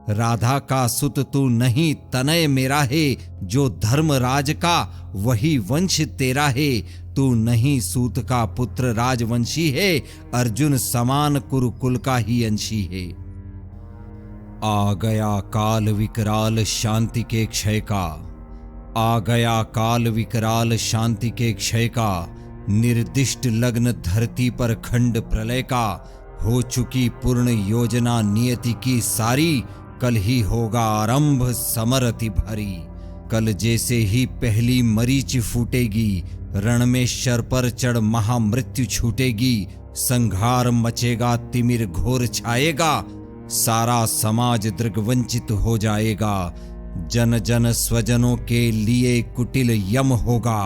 राधा का सुत तू नहीं तनय मेरा है, जो धर्मराज का वही वंश तेरा है। तू नहीं सूत का पुत्र राजवंशी है, अर्जुन समान कुरुकुल का ही अंशी है। आ गया काल विकराल शांति के क्षय का, आ गया काल विकराल शांति के क्षय का। निर्दिष्ट लग्न धरती पर खंड प्रलय का, हो चुकी पूर्ण योजना नियति की सारी। कल ही होगा आरंभ समर अति भारी। कल जैसे ही पहली मरीच फूटेगी, रण में शर पर चढ़ महामृत्यु छूटेगी। संघार मचेगा तिमिर घोर छाएगा, सारा समाज दृग्वंचित हो जाएगा। जन जन स्वजनों के लिए कुटिल यम होगा,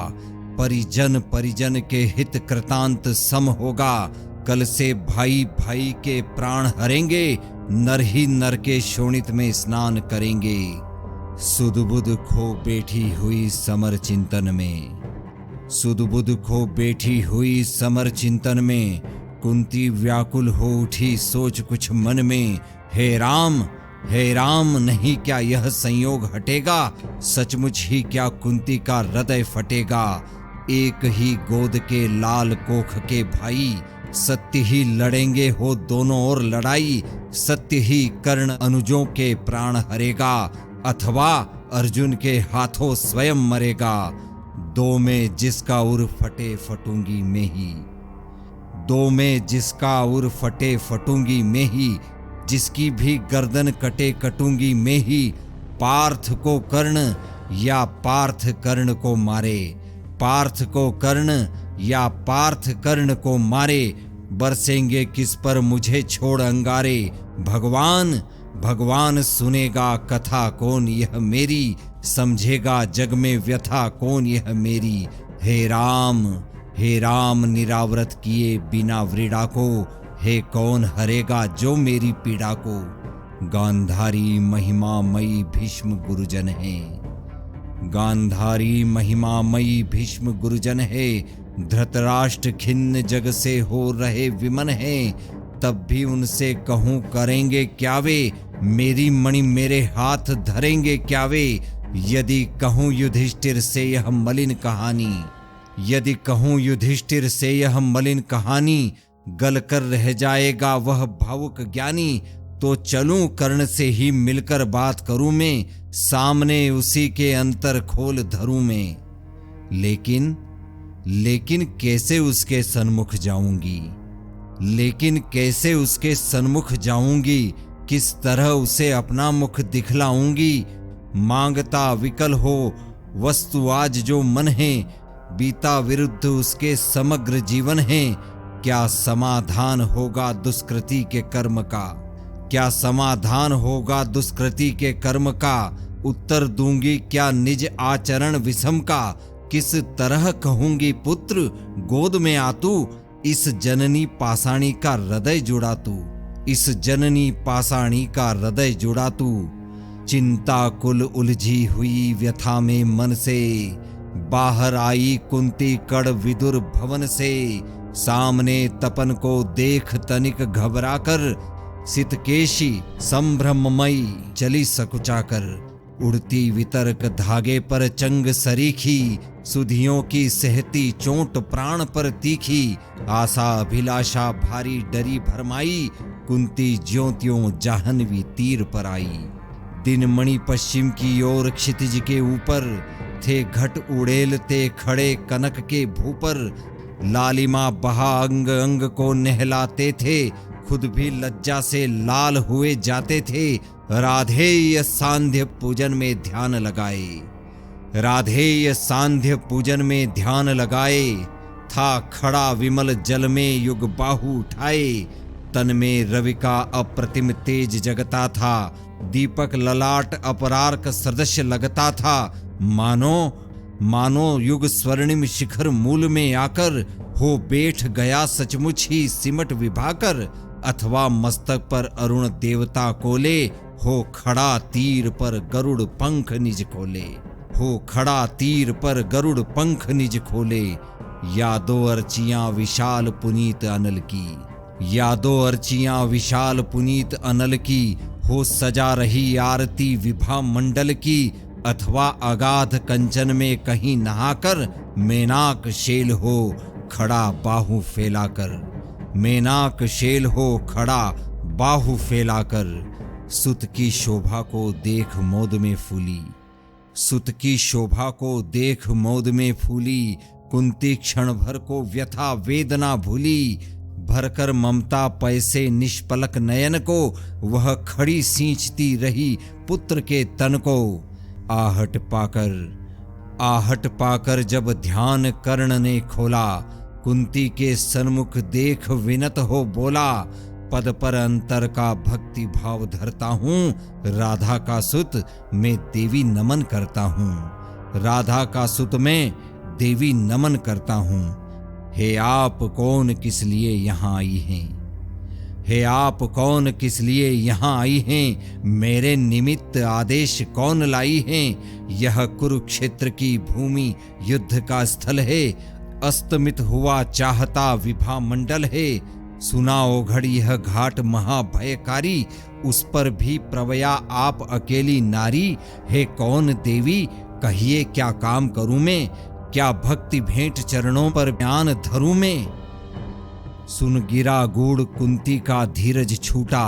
परिजन परिजन के हित कृतांत सम होगा। कल से भाई भाई के प्राण हरेंगे, नर ही नर के शोणित में स्नान करेंगे। सुध बुध खो बैठी हुई समर चिंतन में, सुध बुध खो बैठी हुई समर चिंतन में। कुंती व्याकुल हो उठी सोच कुछ मन में, हे राम नहीं क्या यह संयोग हटेगा। सचमुच ही क्या कुंती का हृदय फटेगा। एक ही गोद के लाल कोख के भाई, सत्य ही लड़ेंगे हो दोनों ओर लड़ाई। सत्य ही कर्ण अनुजों के प्राण हरेगा, अथवा अर्जुन के हाथों स्वयं मरेगा। दो में जिसका उर फटे फटूंगी मैं ही, दो में जिसका उर फटे फटूंगी मैं ही। जिसकी भी गर्दन कटे कटूंगी मैं ही। पार्थ को कर्ण या पार्थ कर्ण को मारे, पार्थ को कर्ण या पार्थ कर्ण को मारे। बरसेंगे किस पर मुझे छोड़ अंगारे। भगवान सुनेगा कथा कौन यह मेरी, समझेगा जग में व्यथा कौन यह मेरी। हे राम निरावृत किए बिना व्रीड़ा को, हे कौन हरेगा जो मेरी पीड़ा को। गांधारी महिमामयी भीष्म गुरुजन है, गांधारी महिमामयी भीष्म गुरुजन है। धृतराष्ट्र खिन्न जग से हो रहे विमन है, तब भी उनसे कहूं करेंगे क्या वे। मेरी मणि मेरे हाथ धरेंगे क्या वे। यदि कहूं युधिष्ठिर से यह मलिन कहानी, यदि कहूं युधिष्ठिर से यह मलिन कहानी। गल कर रह जाएगा वह भावुक ज्ञानी। तो चलूं कर्ण से ही मिलकर बात करूं मैं, सामने उसी के अंतर खोल धरूं मैं। लेकिन कैसे उसके सन्मुख जाऊंगी, लेकिन कैसे उसके सन्मुख जाऊंगी। किस तरह उसे अपना मुख दिखलाऊंगी। मांगता विकल हो वस्तु आज जो मन है, बीता विरुद्ध उसके समग्र जीवन है। क्या समाधान होगा दुष्कृति के कर्म का, क्या समाधान होगा दुष्कृति के कर्म का। उत्तर दूंगी क्या निज आचरण विषम का। किस तरह कहूंगी पुत्र गोद में आ तू। इस जननी पाषाणी का हृदय जुड़ा तू, इस जननी पाषाणी का हृदय जुड़ा तू। चिंता कुल उलझी हुई व्यथा में मन से, बाहर आई कुंती कड़ विदुर भवन से। सामने तपन को देख तनिक घबरा कर, सितकेशी संभ्रममयी चली सकुचाकर। उड़ती वितर्क धागे पर चंग सरीखी, सुधियों की सहती चोट प्राण पर तीखी। आशा अभिलाषा भारी डरी भरमाई, कुंती ज्योतियों जाह्नवी तीर पर आई। दिन मणि पश्चिम की ओर क्षितिज के ऊपर, थे घट उड़ेलते खड़े कनक के भूपर। लालिमा बहा अंग अंग को नहलाते थे, खुद भी लज्जा से लाल हुए जाते थे। राधेय सांध्य पूजन में ध्यान लगाए, राधेय सांध्य पूजन में ध्यान लगाए। था खड़ा विमल जल में युग बाहु उठाए, तन में रवि का अप्रतिम तेज जगता था। दीपक ललाट अपरार्क सदृश लगता था। मानो युग स्वर्णिम शिखर मूल में आकर, हो बैठ गया सचमुच ही सिमट विभाकर। अथवा मस्तक पर अरुण देवता कोले, हो खड़ा तीर पर गरुड़ पंख निज खोले, हो खड़ा तीर पर गरुड़ पंख निज खोले। यादो अर्चियां विशाल पुनीत अनल की, यादो अर्चियां विशाल पुनीत अनल की। हो सजा रही आरती विभा मंडल की, अथवा अगाध कंचन में कहीं नहाकर मेनाक शेल हो खड़ा बाहु फैलाकर, मेनाक शेल हो खड़ा बाहु फैलाकर। सुत की शोभा को देख मोद में फूली, सुत की शोभा को देख मोद में फूली, कुंती क्षण भर को व्यथा वेदना भूली। भरकर ममता पैसे निष्पलक नयन को, वह खड़ी सींचती रही पुत्र के तन को। आहट पाकर जब ध्यान कर्ण ने खोला, कुंती के सन्मुख देख विनत हो बोला, पद पर अंतर का भक्ति भाव धरता हूँ, राधा का सुत मैं देवी नमन करता हूँ, राधा का सुत मैं देवी नमन करता हूँ। हे आप कौन किस लिए यहाँ आई हैं, हे आप कौन किस लिए यहाँ आई हैं, मेरे निमित्त आदेश कौन लाई हैं। यह कुरुक्षेत्र की भूमि युद्ध का स्थल है, अस्तमित हुआ चाहता विभा मंडल है। सुना ओघड़ यह घाट महाभयकारी, उस पर भी प्रवया आप अकेली नारी। हे कौन देवी कहिए क्या काम करूं मैं, क्या भक्ति भेंट चरणों पर ध्यान धरूं मैं। सुन गिरा गूढ़ कुंती का धीरज छूटा,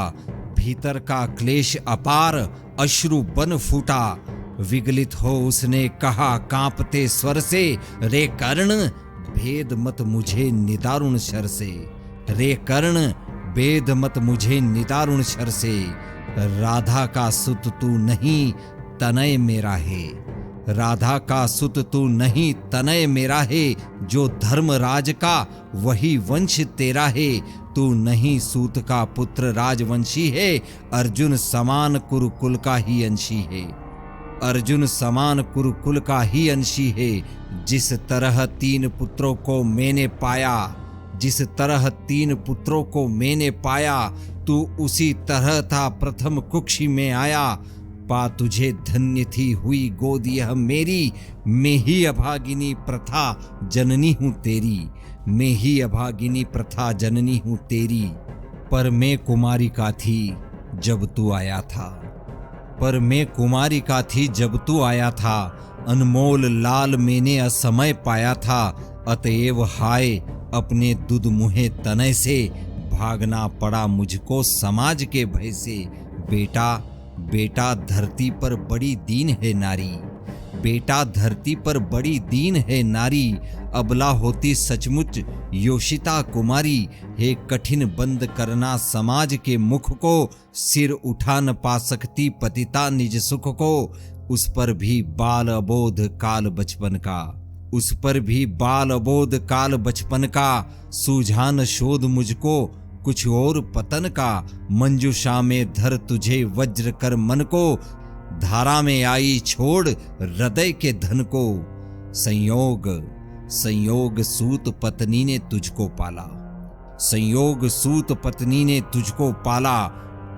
भीतर का क्लेश अपार अश्रु बन फूटा। विगलित हो उसने कहा कांपते स्वर से, रे कर्ण भेद मत मुझे निदारुण शर से, रे कर्ण भेद मत मुझे निदारुण शर से। राधा का सुत तू नहीं तनय मेरा है, राधा का सुत तू नहीं तनय मेरा है। जो धर्मराज का वही वंश तेरा है, तू नहीं सूत का पुत्र राजवंशी है। अर्जुन समान कुरुकुल का ही अंशी है, अर्जुन समान कुरुकुल का ही अंशी है। जिस तरह 3 पुत्रों को मैंने पाया, जिस तरह 3 पुत्रों को मैंने पाया, तू उसी तरह था प्रथम कुक्षी में आया। पा तुझे धन्य थी हुई गोद यह मेरी, मैं ही अभागिनी प्रथा जननी हूँ तेरी, मैं ही अभागिनी प्रथा जननी हूँ तेरी। पर मैं कुमारी का थी जब तू आया था, पर मैं कुमारी का थी जब तू आया था। अनमोल लाल मैंने असमय पाया था, अतएव हाय अपने दुध मुहे तनय से। भागना पड़ा मुझको समाज के भय से। बेटा बेटा धरती पर बड़ी दीन है नारी, बेटा धरती पर बड़ी दीन है नारी। अबला होती सचमुच योषिता कुमारी, हे कठिन बंद करना समाज के मुख को। सिर उठा न पा सकती पतिता निज सुख को, उस पर भी बाल अबोध काल बचपन का, उस पर भी बाल अबोध काल बचपन का। सूझान शोध मुझको कुछ और पतन का, मंजूषा में धर तुझे वज्र कर मन को। धारा में आई छोड़ हृदय के धन को। संयोग संयोग सूत पत्नी ने तुझको पाला, संयोग सूत पत्नी ने तुझको पाला।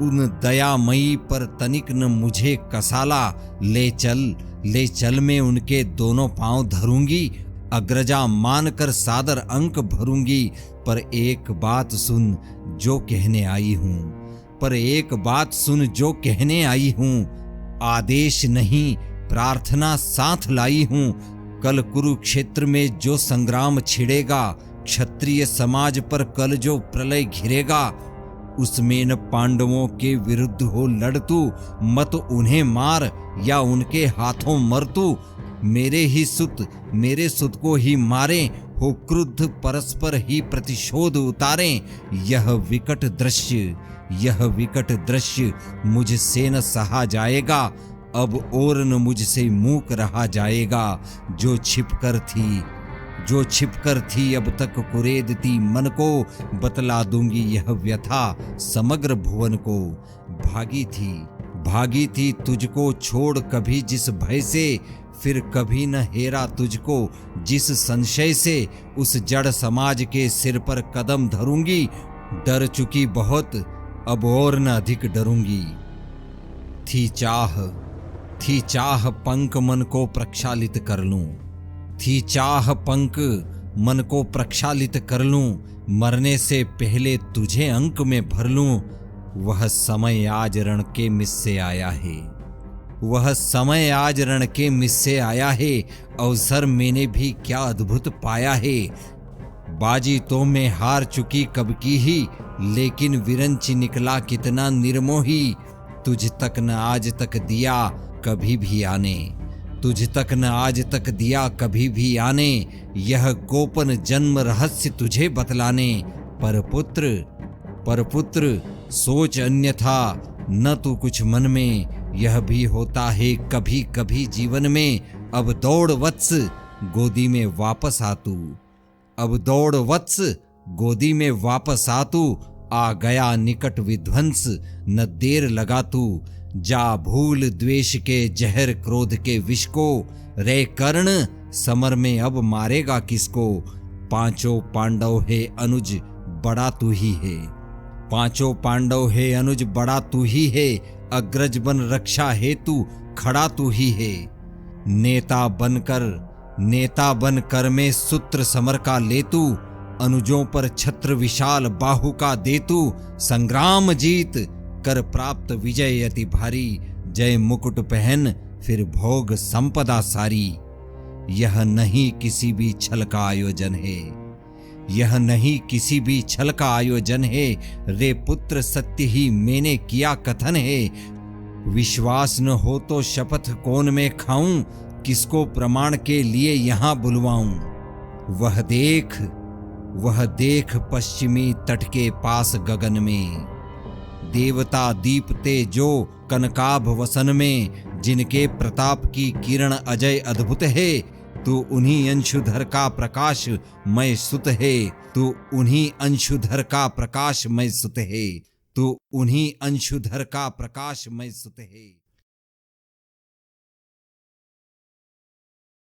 उन दयामयी पर तनिक न मुझे कसाला। ले चल मैं उनके दोनों पांव धरूंगी, अग्रजा मानकर सादर अंक भरूंगी। पर एक बात सुन जो कहने आई हूं, पर एक बात सुन जो कहने आई हूं। आदेश नहीं प्रार्थना साथ लाई हूं। कल कुरुक्षेत्र में जो संग्राम छिड़ेगा, क्षत्रिय समाज पर कल जो प्रलय घिरेगा, उसमें न पांडवों के विरुद्ध हो लड़ तू। मत उन्हें मार या उनके हाथों मर तू। मेरे सुत को ही मारे, हो क्रुद्ध परस्पर ही प्रतिशोध उतारें। यह विकट दृश्य मुझसे न सहा जाएगा। अब और न मुझसे मूक रहा जाएगा। जो छिपकर थी अब तक कुरेदती मन को, बतला दूंगी यह व्यथा समग्र भुवन को। भागी थी तुझको छोड़ कभी जिस भय से, फिर कभी न हेरा तुझको जिस संशय से। उस जड़ समाज के सिर पर कदम धरूंगी। डर चुकी बहुत अब और न अधिक डरूंगी। थी चाह पंख मन को प्रक्षालित कर लूं, थी चाह पंख मन को प्रक्षालित कर लूं। मरने से पहले तुझे अंक में भर लूं। वह समय आज रण के मिस्से आया है, वह समय आज रण के मिस्से आया है। अवसर मैंने भी क्या अद्भुत पाया है। बाजी तो मैं हार चुकी कब की ही, लेकिन विरंच निकला कितना निर्मोही। तुझ तक न आज तक दिया कभी भी आने, तुझ तक न आज तक दिया कभी भी आने। यह गोपन जन्म रहस्य तुझे बतलाने। पर पुत्र सोच अन्यथा, न तू कुछ मन में। यह भी होता है कभी कभी जीवन में। अब दौड़ वत्स गोदी में वापस आ तू, अब दौड़ वत्स गोदी में वापस आ तू। आ गया निकट विध्वंस न देर लगा तू। जा भूल द्वेष के जहर क्रोध के विष को। रे कर्ण समर में अब मारेगा किसको। पांचों पांडव है अनुज बड़ा तू ही है, पांचों पांडव है अनुज बड़ा तू ही है। अग्रज बन रक्षा हेतु खड़ा तू ही है। नेता बनकर में सूत्र समर का ले तू। अनुजों पर छत्र विशाल बाहु का दे तू। संग्राम जीत कर प्राप्त विजय अति भारी। जय मुकुट पहन फिर भोग संपदा सारी। यह नहीं किसी भी छल का आयोजन है, यह नहीं किसी भी छल का आयोजन है। रे पुत्र सत्य ही मैंने किया कथन है। विश्वास न हो तो शपथ कौन में खाऊं। किसको प्रमाण के लिए यहां बुलवाऊं। वह देख पश्चिमी तट के पास गगन में। देवता दीपते जो कनकाभ वसन में। जिनके प्रताप की किरण अजय अद्भुत है। तू उन्हीं अंशुधर का प्रकाश मय सुत है, तू उन्हीं अंशुधर का प्रकाश मय सुत है, तू उन्हीं अंशुधर का प्रकाश मय सुत है।